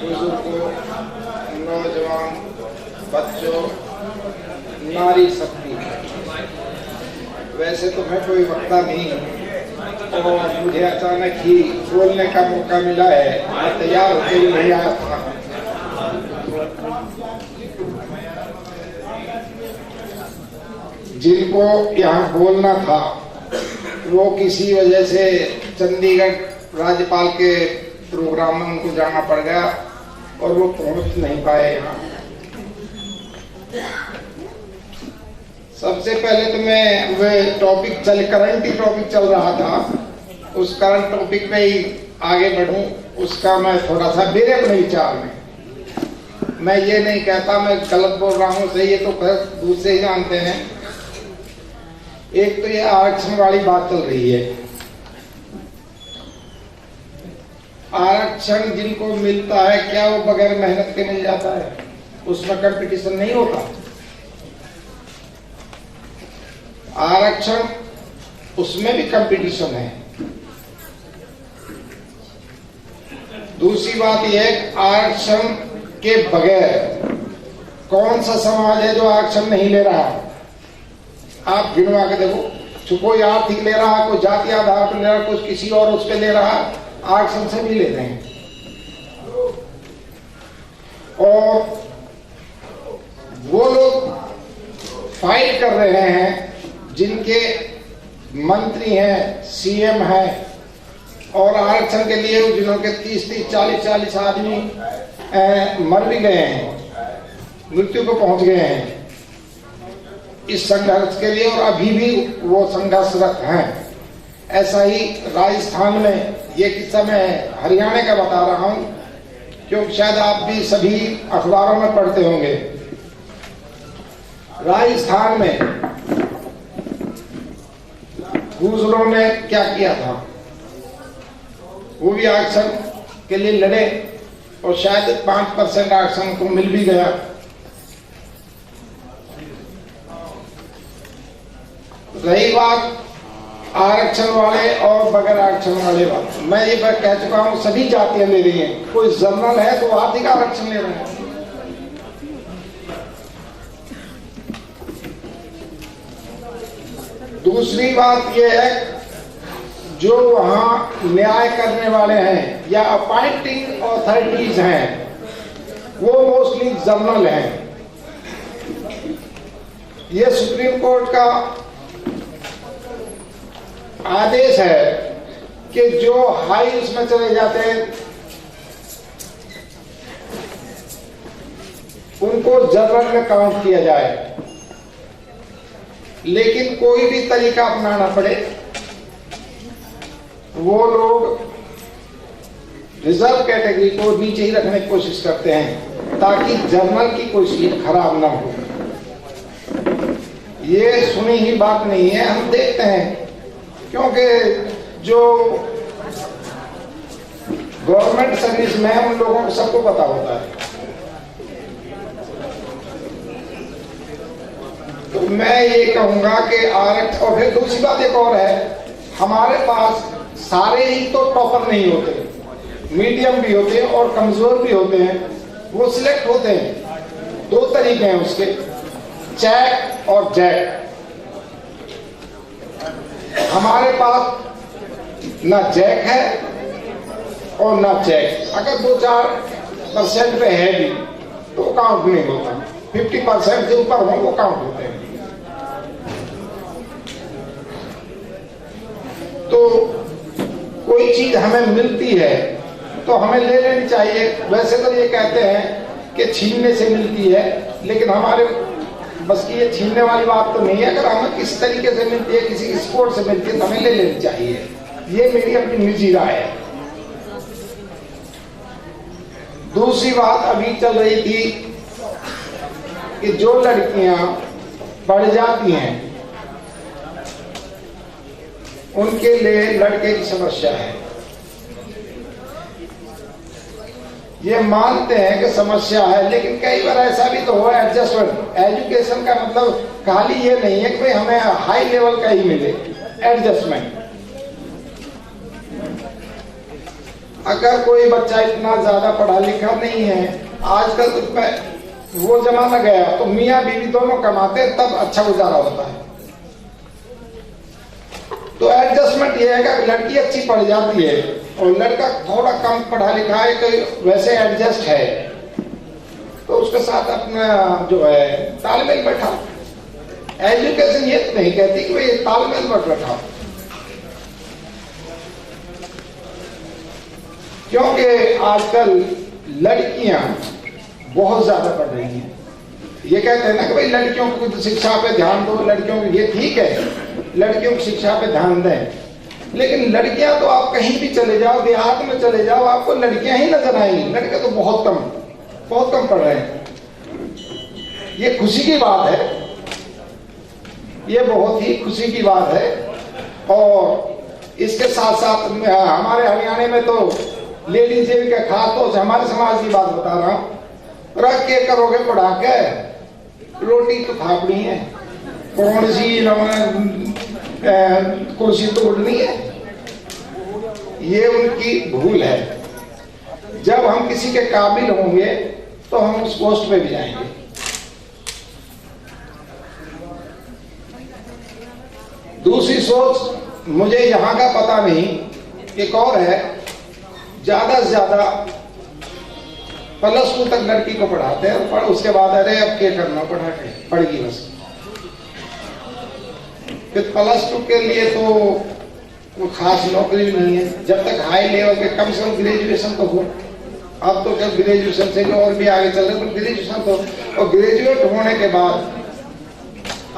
बुजुर्गों, नौजवान, बच्चों, नारी शक्ति। वैसे तो मैं कोई वक्ता नहीं और मुझे अचानक ही बोलने का मौका मिला है। मैं तैयार होकर ही नहीं आया था। जिनको यहाँ बोलना था वो किसी वजह से चंडीगढ़ राज्यपाल के प्रोग्राम में उनको जाना पड़ गया और वो पहुंच नहीं पाए यहाँ। सबसे पहले तो मैं वह करंट ही टॉपिक चल रहा था, उस करंट टॉपिक पे ही आगे बढ़ूं। उसका मैं थोड़ा सा मेरे अपने विचार में, मैं ये नहीं कहता मैं गलत बोल रहा हूँ, सही है तो फिर दूसरे ही जानते हैं। एक तो ये आरक्षण वाली बात चल रही है। आरक्षण जिनको मिलता है क्या वो बगैर मेहनत के मिल जाता है? उसमें कंपटीशन नहीं होता। आरक्षण उसमें भी कंपटीशन है। दूसरी बात यह है आरक्षण के बगैर कौन सा समाज है जो आरक्षण नहीं ले रहा? आप गिनवा के देखो। कोई आर्थिक ले रहा, कोई जाति आधार पर ले रहा, कोई किसी और उस पर ले रहा, आरक्षण से भी ले रहे हैं। और वो लोग फाइट कर रहे हैं जिनके मंत्री हैं, सीएम हैं, और आरक्षण के लिए जिन्होंने 30-30, 40-40 आदमी मर भी गए हैं, मृत्यु को पहुंच गए हैं इस संघर्ष के लिए, और अभी भी वो संघर्षरत हैं। ऐसा ही राजस्थान में, ये किस्सा मैं हरियाणा का बता रहा हूं क्योंकि शायद आप भी सभी अखबारों में पढ़ते होंगे। राजस्थान में गुर्जरों ने क्या किया था, वो भी आरक्षण के लिए लड़े और शायद 5% आरक्षण को मिल भी गया। रही बात आरक्षण वाले और बगैर आरक्षण वाले बात, मैं ये बात कह चुका हूं, सभी जातियां ले रही हैं। कोई जनरल है तो आर्थिक आरक्षण ले रहे हैं। दूसरी बात यह है जो वहां न्याय करने वाले हैं या अपॉइंटिंग अथॉरिटीज हैं वो मोस्टली जनरल हैं। ये सुप्रीम कोर्ट का आदेश है कि जो हाई उसमें चले जाते हैं उनको जनरल में काउंट किया जाए, लेकिन कोई भी तरीका अपनाना पड़े वो लोग रिजर्व कैटेगरी को नीचे ही रखने की कोशिश करते हैं ताकि जनरल की कोई सीट खराब ना हो। ये सुनी ही बात नहीं है, हम देखते हैं क्योंकि जो गवर्नमेंट सर्विस में है उन लोगों को सबको पता होता है। तो मैं ये कहूंगा कि आरक्षण, और फिर दूसरी बात एक और है, हमारे पास सारे ही तो टॉपर नहीं होते, मीडियम भी होते हैं और कमजोर भी होते हैं। वो सिलेक्ट होते हैं, दो तरीके हैं उसके, चैक और जैक। हमारे पास ना जैक है और ना चैक। अगर 2-4% पे है भी तो काउंट नहीं होता, 50% से ऊपर हो वो काउंट होते हैं। तो कोई चीज हमें मिलती है तो हमें ले लेनी चाहिए। वैसे तो ये कहते हैं कि छीनने से मिलती है, लेकिन हमारे बस की ये छीनने वाली बात तो नहीं है। अगर हमें किस तरीके से मिलती है, किसी स्पोर्ट से मिलती है तो हमें ले लेनी चाहिए। ये मेरी अपनी निजी राय है। दूसरी बात अभी चल रही थी कि जो लड़कियां पढ़ जाती हैं उनके लिए लड़के की समस्या है। ये मानते हैं कि समस्या है, लेकिन कई बार ऐसा भी तो हो एडजस्टमेंट। एजुकेशन का मतलब खाली ये नहीं है कि भाई हमें हाई लेवल का ही मिले, एडजस्टमेंट। अगर कोई बच्चा इतना ज्यादा पढ़ा लिखा नहीं है, आजकल तो वो जमाना गया, तो मियाँ बीवी दोनों कमाते तब अच्छा गुजारा होता है। तो एडजस्टमेंट ये है कि लड़की अच्छी पढ़ जाती है और लड़का थोड़ा कम पढ़ा लिखा है, तो वैसे एडजस्ट है, तो उसके साथ अपना जो है तालमेल बैठा। एजुकेशन ये नहीं कहती कि भाई तालमेल मत बैठा, क्योंकि आजकल लड़कियां बहुत ज्यादा पढ़ रही हैं। ये कहते हैं ना कि भाई लड़कियों को शिक्षा पे ध्यान दो, लड़कियों को, ये ठीक है, लड़कियों की शिक्षा पे ध्यान दें, लेकिन लड़कियां तो आप कहीं भी चले जाओ, देहात में चले जाओ, आपको लड़कियां ही नजर आएंगी। लड़के तो बहुत कम पढ़ रहे हैं। ये खुशी की बात है, ये बहुत ही खुशी की बात है। और इसके साथ साथ हमारे हरियाणा में तो लेडीज का खास तौर से हमारे समाज की बात बता रहा हूँ, रख के करोगे पढ़ा के, रोटी तो थापनी है, कौन सी कुर्सी तोड़नी है, ये उनकी भूल है। जब हम किसी के काबिल होंगे तो हम उस पोस्ट पे भी जाएंगे। दूसरी सोच मुझे यहां का पता नहीं, एक और है, ज्यादा से ज्यादा +2 तक लड़की को पढ़ाते हैं और उसके बाद अरे अब क्या करना, पढ़ा के पढ़ेगी बस। फिर +2 के लिए तो कोई खास नौकरी नहीं है, जब तक हाई लेवल के कम से कम ग्रेजुएशन तो हो। अब तो क्या ग्रेजुएशन से और भी आगे चल रहे, तो ग्रेजुएशन तो, और ग्रेजुएट होने के बाद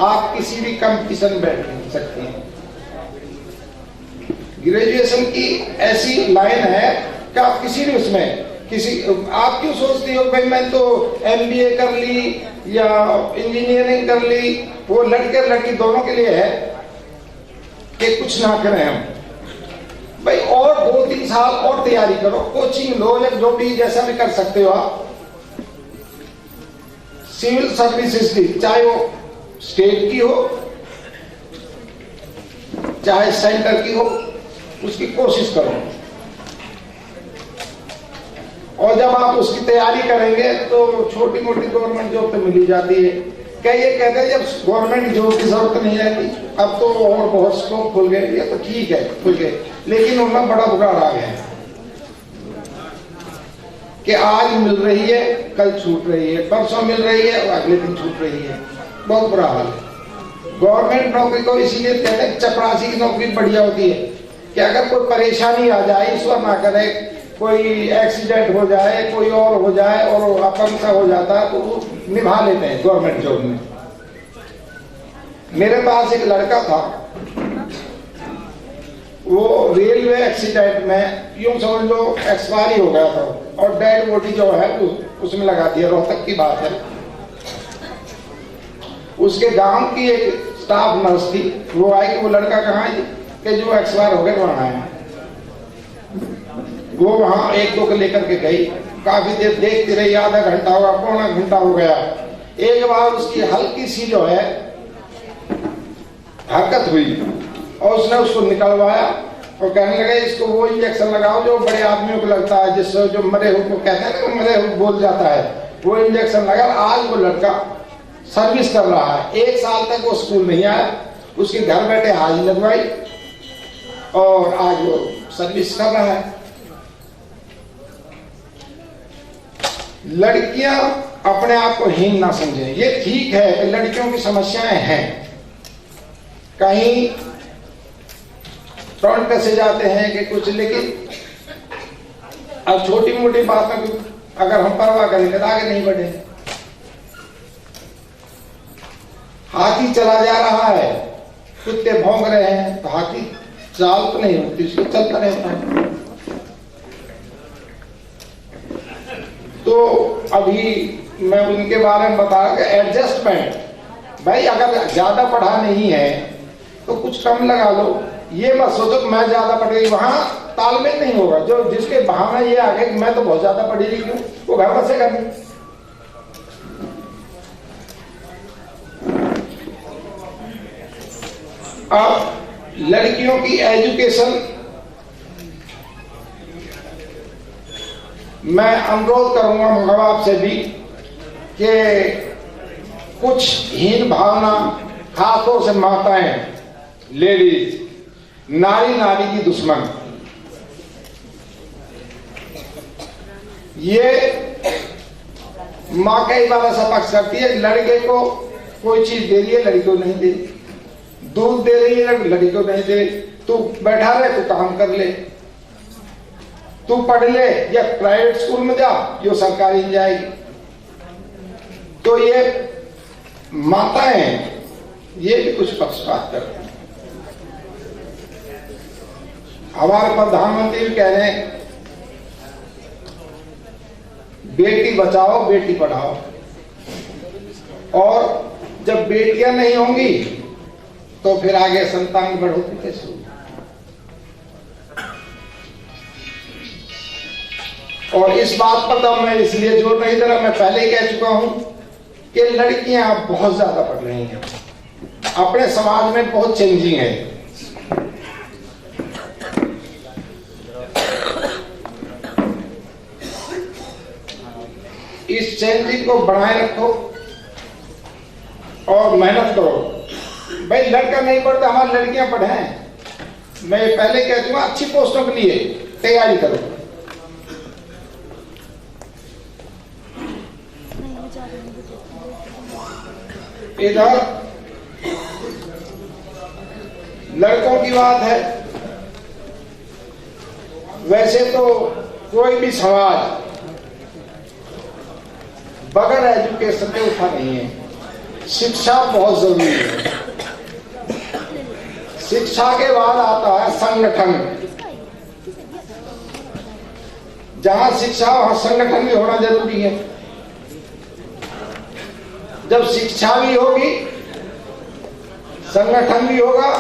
आप किसी भी कंपटीशन में बैठ सकते हैं। ग्रेजुएशन की ऐसी लाइन है कि आप किसी भी उसमें आप क्यों सोचती हो भाई मैं तो MBA कर ली या इंजीनियरिंग कर ली, वो लड़के लड़की दोनों के लिए है कि कुछ ना करें हम भाई, और 2-3 साल और तैयारी करो, कोचिंग लो या जो भी जैसा भी कर सकते हो आप। सिविल सर्विसेज की, चाहे वो स्टेट की हो चाहे सेंटर की हो, उसकी कोशिश करो। और जब आप उसकी तैयारी करेंगे तो छोटी मोटी गवर्नमेंट जॉब तो मिली जाती है। क्या ये कहते हैं जब गवर्नमेंट जॉब की जरूरत नहीं रहती, अब तो और बहुत स्कोप खुल गए, ये तो ठीक है खुल गए, लेकिन उनमें बड़ा बुगाड़ आ गया है कि आज मिल रही है कल छूट रही है, परसों मिल रही है और अगले दिन छूट रही है, बहुत बुरा हाल है। गवर्नमेंट नौकरी को इसीलिए कहते हैं चपरासी की नौकरी बढ़िया होती है कि अगर कोई परेशानी आ जाए, ईश्वर ना करे, कोई एक्सीडेंट हो जाए, कोई और हो जाए और अपंग सा हो जाता है, तो वो निभा लेते हैं गवर्नमेंट जॉब में। मेरे पास एक लड़का था, वो रेलवे एक्सीडेंट में यूं समझ लो एक्सपायरी हो गया था और डेड बॉडी जो है उसमें लगा दिया। रोहतक की बात है। उसके गांव की एक स्टाफ नर्स थी, वो आई कि वो लड़का कहाँ है कि जो एक्सपायर हो गए वहां आया। वो वहां 1-2 को लेकर के गई, काफी देर देखती रही, आधा घंटा हुआ, पौना घंटा हो गया। एक बार उसकी हल्की सी जो है हरकत हुई और उसने उसको निकलवाया और कहने लगे इसको वो इंजेक्शन लगाओ जो बड़े आदमियों को लगता है, जिससे जो मरे हुए को कहते हैं ना, मरे हुए बोल जाता है, वो इंजेक्शन लगा। आज वो लड़का सर्विस कर रहा है। 1 साल तक वो स्कूल नहीं आया, उसके घर बैठे हाजिरी लगवाई और आज वो सर्विस कर रहा है। लड़कियां अपने आप को हीन ना समझें। ये ठीक है कि लड़कियों की समस्याएं हैं, कहीं फ्रंट से जाते हैं कि कुछ, लेकिन अब छोटी मोटी बातों की अगर हम परवाह करेंगे तो आगे नहीं बढ़े। हाथी चला जा रहा है, कुत्ते भौंक रहे हैं, तो हाथी चाल तो नहीं होती, उसको चलता रहता है। तो अभी मैं उनके बारे में बता रहा कि एडजस्टमेंट, भाई अगर ज्यादा पढ़ा नहीं है तो कुछ कम लगा लो। ये मत सोचो कि मैं ज्यादा पढ़ गई, वहां तालमेल नहीं होगा। जो जिसके बहाना ये आ गया कि मैं तो बहुत ज्यादा पढ़ी लिखी हूं, वो घर बसेगा नहीं। अब लड़कियों की एजुकेशन मैं अनुरोध करूंगा माँ बाप से भी कि कुछ हीन भावना, खासतौर से माताएं, लेडीज, नारी नारी की दुश्मन, ये माँ कई बार ऐसा पक्ष करती है, लड़के को कोई चीज दे रही है, लड़की को नहीं दे रही, दूध दे रही है, लड़की को नहीं दे रही, तू बैठा रहे, तू काम कर ले, तू पढ़ ले, या प्राइवेट स्कूल में जा, जो सरकारी में जाएगी। तो ये माताएं, ये भी कुछ पक्षपात करती हैं। हमारे प्रधानमंत्री भी कह रहे हैं बेटी बचाओ बेटी पढ़ाओ, और जब बेटियां नहीं होंगी तो फिर आगे संतान की बढ़ोतरी कैसे होगी। और इस बात पर तो मैं इसलिए जोर नहीं दे रहा, मैं पहले ही कह चुका हूं कि लड़कियां बहुत ज्यादा पढ़ रही हैं, अपने समाज में बहुत चेंजिंग है। इस चेंजिंग को बनाए रखो और मेहनत करो। भाई लड़का नहीं पढ़ता, हमारी लड़कियां पढ़े। मैं पहले कह दूंगा अच्छी पोस्टों के लिए तैयारी करो। इधर लड़कों की बात है, वैसे तो कोई भी समाज बगैर एजुकेशन के उठा नहीं है। शिक्षा बहुत जरूरी है। शिक्षा के बाद आता है संगठन। जहां शिक्षा वहां संगठन भी होना जरूरी है। जब शिक्षा भी होगी, संगठन भी होगा,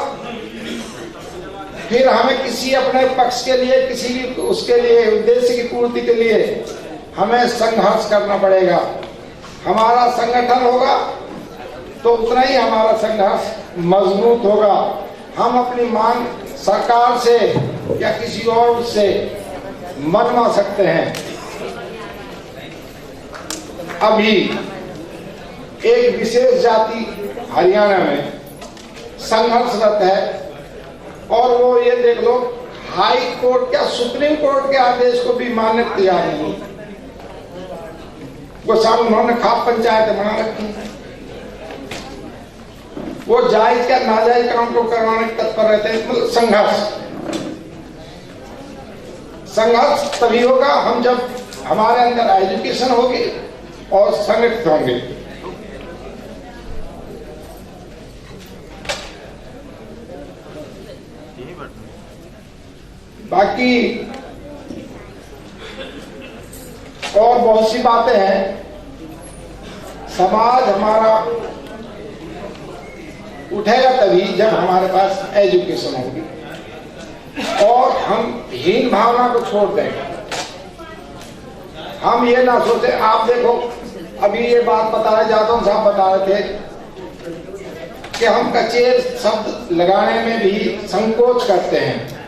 फिर हमें किसी अपने पक्ष के लिए, किसी भी उसके लिए, उद्देश्य की पूर्ति के लिए हमें संघर्ष करना पड़ेगा। हमारा संगठन होगा तो उतना ही हमारा संघर्ष मजबूत होगा। हम अपनी मांग सरकार से या किसी और से मनवा सकते हैं। अभी एक विशेष जाति हरियाणा में संघर्षरत है, और वो ये देख लो, हाई कोर्ट क्या सुप्रीम कोर्ट के आदेश को भी मानने को तैयार नहीं। वो सब उन्होंने खाप पंचायत बना रखी, वो जायज क्या नाजायज काम को करवाने के तत्पर रहते हैं। मतलब संघर्ष तभी होगा हम जब हमारे अंदर एजुकेशन होगी और संगठित होंगे। बाकी और बहुत सी बातें हैं। समाज हमारा उठेगा तभी जब हमारे पास एजुकेशन होगी और हम हीन भावना को छोड़ देंगे। हम ये ना सोचे, आप देखो अभी ये बात बता रहे, जादव साहब बता रहे थे कि हम कचेर शब्द लगाने में भी संकोच करते हैं।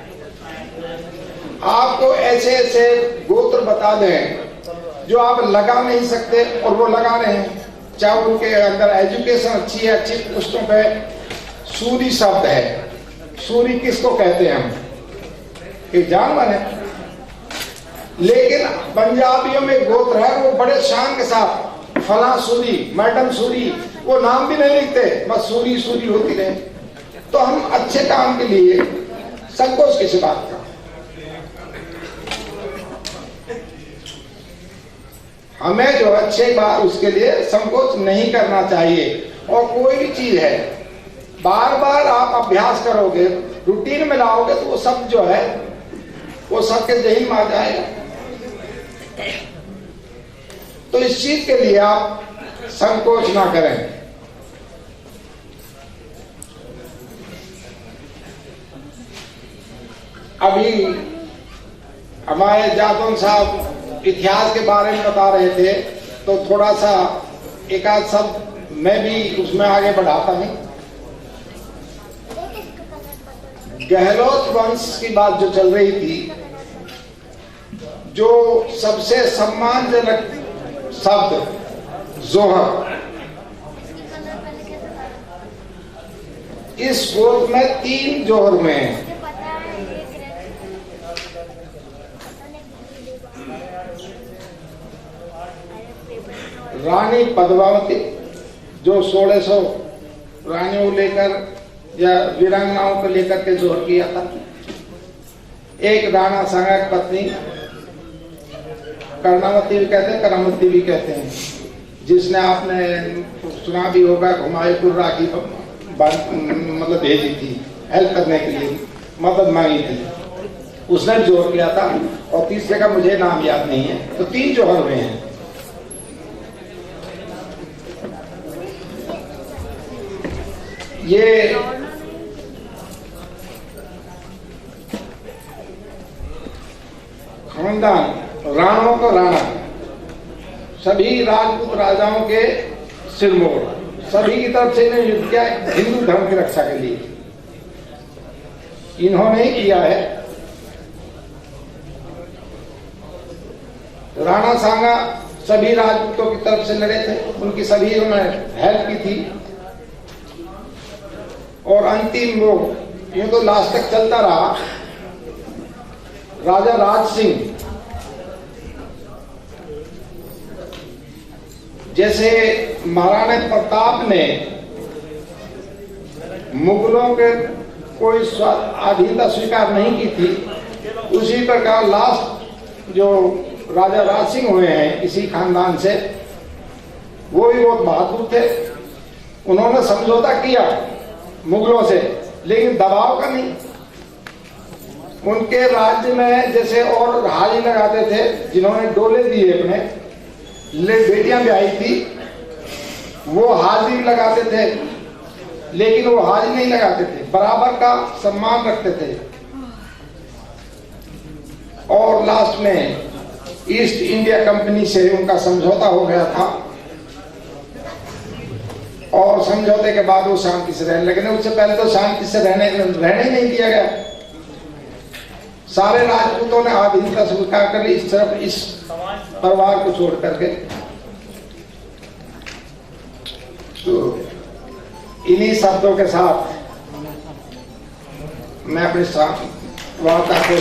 आपको ऐसे ऐसे गोत्र बता दें जो आप लगा नहीं सकते और वो लगा रहे हैं, चाहे उनके अंदर एजुकेशन अच्छी है, अच्छी पुस्तकों पे। सूरी शब्द है, सूरी किसको कहते हैं? हम एक जानवर है, लेकिन पंजाबियों में गोत्र है, वो बड़े शान के साथ फला सूरी, मैडम सूरी, वो नाम भी नहीं लिखते, बस सूरी सूरी होती रहे। तो हम अच्छे काम के लिए संकोच किसी बात का? हमें जो अच्छे बात उसके लिए संकोच नहीं करना चाहिए। और कोई भी चीज है बार बार आप अभ्यास करोगे, रूटीन में लाओगे, तो वो सब जो है वो सबके जहन में आ जाएगा। तो इस चीज के लिए आप संकोच ना करें। अभी हमारे जादव साहब इतिहास के बारे में बता रहे थे, तो थोड़ा सा एक आध शब्द मैं भी उसमें आगे बढ़ाता हूं। गहलोत वंश की बात जो चल रही थी, जो सबसे सम्मानजनक शब्द जोहर, इस गोद में 3 जोहर हुए हैं। रानी पद्मावती जो 1600 रानियों को लेकर या वीरांगनाओं को लेकर के जोहर किया था। एक राणा सांगा की पत्नी कर्णावती भी कहते हैं, करामती भी कहते हैं, जिसने आपने सुना भी होगा हुमायूं राखी मतलब भेजी थी, हेल्प करने के लिए मदद मांगी थी, उसने जोहर किया था। और तीसरे का मुझे नाम याद नहीं है। तो 3 जोहर हुए हैं। ये खानदान राणाओं का राणा, सभी राजपूत राजाओं के सिरमौर, सभी की तरफ से इन्होंने युद्ध किया हिंदू धर्म की रक्षा के लिए। इन्होंने किया है। राणा सांगा सभी राजपूतों की तरफ से लड़े थे, उनकी सभी उन्होंने हेल्प की थी। और अंतिम वो ये तो लास्ट तक चलता रहा। राजा राज सिंह जैसे महाराणा प्रताप ने मुगलों के कोई अधीनता स्वीकार नहीं की थी, उसी प्रकार लास्ट जो राजा राज सिंह हुए हैं इसी खानदान से, वो भी बहुत बहादुर थे। उन्होंने समझौता किया मुगलों से, लेकिन दबाव का नहीं। उनके राज्य में जैसे और हाजी लगाते थे, जिन्होंने डोले दिए अपने बेटियां भी आई थी, वो हाजी लगाते थे, लेकिन वो हाजी नहीं लगाते थे, बराबर का सम्मान रखते थे। और लास्ट में ईस्ट इंडिया कंपनी से उनका समझौता हो गया था, और समझौते के बाद वो शांति से रहने लगे। उससे पहले तो शांति से रहने ही नहीं दिया गया। सारे राजपूतों ने आधीनता स्वीकार कर ली, सिर्फ इस परिवार को छोड़ करके। तो इन्हीं शब्दों के साथ मैं अपनी वार्ता को